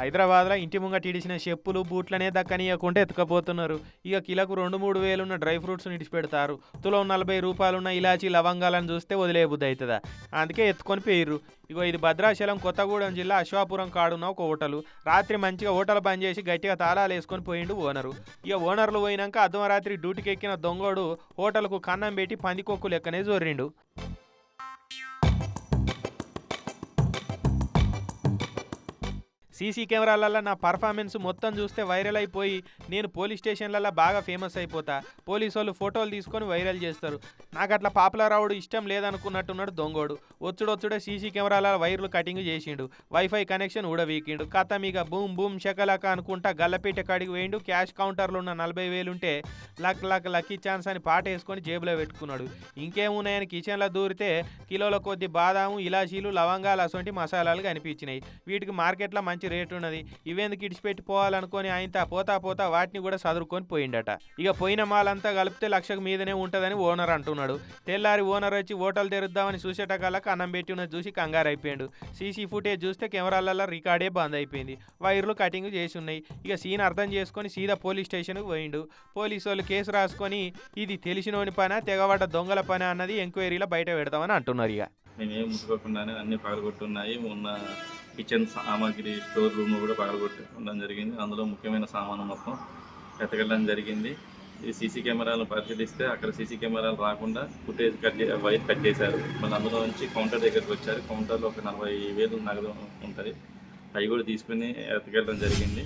హైదరాబాద్లో ఇంటి ముంగట ఇడిచిన చెప్పులు బూట్లనే దక్కనీయకుంటే ఎత్తుకపోతున్నారు. ఇక కిలకు 2-3 వేలున్న డ్రై ఫ్రూట్స్ ఇడిచిపెడతారు. తులం 40 రూపాయలున్న ఇలాచీ లవంగాలను చూస్తే వదిలేబుద్ది అవుతుందా, అందుకే ఎత్తుకొని పోయిర్రు. ఇగో ఇది భద్రాచలం కొత్తగూడెం జిల్లా అశ్వాపురం కాడున్న ఒక హోటలు. రాత్రి మంచిగా హోటల్ బంద్ చేసి గట్టిగా తాళాలు వేసుకొని పోయిండు ఓనరు. ఇక ఓనర్లు పోయినాక అర్ధరాత్రి డ్యూటీకి ఎక్కిన దొంగోడు హోటల్కు కన్నం పెట్టి పందికొక్కు లెక్కనే జొర్రిండు. సీసీ కెమెరాలలో నా పర్ఫార్మెన్స్ మొత్తం చూస్తే వైరల్ అయిపోయి నేను పోలీస్ స్టేషన్లలో బాగా ఫేమస్ అయిపోతా. పోలీసు వాళ్ళు ఫోటోలు తీసుకొని వైరల్ చేస్తారు. నాకు అట్లా పాపులర్ అవడు ఇష్టం లేదనుకున్నట్టున్నాడు దొంగోడు. వచ్చుడొచ్చుడే సీసీ కెమెరాల వైర్లు కటింగ్ చేసిండు. వైఫై కనెక్షన్ ఊడవీకిండు. కథ ఇక బూమ్ బూమ్ షకలక అనుకుంటా గల్లపేట కాడికి వేయిండు. క్యాష్ కౌంటర్లో ఉన్న 40,000 ఉంటే లక్కీ ఛాన్స్ అని పాట వేసుకొని జేబులో పెట్టుకున్నాడు. ఇంకేమున్నాయని కిచెన్లో దూరితే కిలోల కొద్ది బాదాము, ఇలాచీలు, లవంగాలు అసొంటి మసాలాలు కనిపించినాయి. వీటికి మార్కెట్లో మంచి రేటు ఉన్నది. ఇవేందుకు ఇడిచిపెట్టి పోవాలనుకొని ఆయన పోతా వాటిని కూడా సదురుకొని పోయిండట. ఇక పోయిన మాలంతా కలిపితే 1,00,000 మీదనే ఉంటుందని ఓనర్ అంటున్నాడు. తెల్లారి ఓనర్ వచ్చి హోటల్ తెరుద్దామని చూసేటకల్లా అన్నం పెట్టి ఉన్నది చూసి కంగారు అయిపోయాడు. సీసీ ఫుటేజ్ చూస్తే కెమెరాలలో రికార్డే బంద్ అయిపోయింది. వైర్లు కటింగ్ చేసి ఉన్నాయి. ఇక సీన్ అర్థం చేసుకొని సీదా పోలీస్ స్టేషన్కి పోయిండు. పోలీసు వాళ్ళు కేసు రాసుకొని ఇది తెలిసినోని పనా తెగబడ్డ దొంగల పనా అన్నది ఎంక్వైరీలో బయట పెడతామని అంటున్నారు. ఇక మేమేం ముట్టుకోకుండానే అన్ని పగలగొట్టున్నాయి. ఉన్న కిచెన్ సామాగ్రి స్టోర్ రూమ్ కూడా పగలగొట్టి ఉండడం జరిగింది. అందులో ముఖ్యమైన సామాను మొత్తం ఎతకడం జరిగింది. ఈ సీసీ కెమెరాలను పరిశీలిస్తే అక్కడ సీసీ కెమెరాలు రాకుండా ఫుటేజ్ వైర్ కట్ చేశారు. మళ్ళీ అందులో నుంచి కౌంటర్ దగ్గరికి వచ్చారు. కౌంటర్లో ఒక 40,000 నగదు ఉంటుంది. అవి కూడా తీసుకుని ఎతకెళ్ళడం జరిగింది.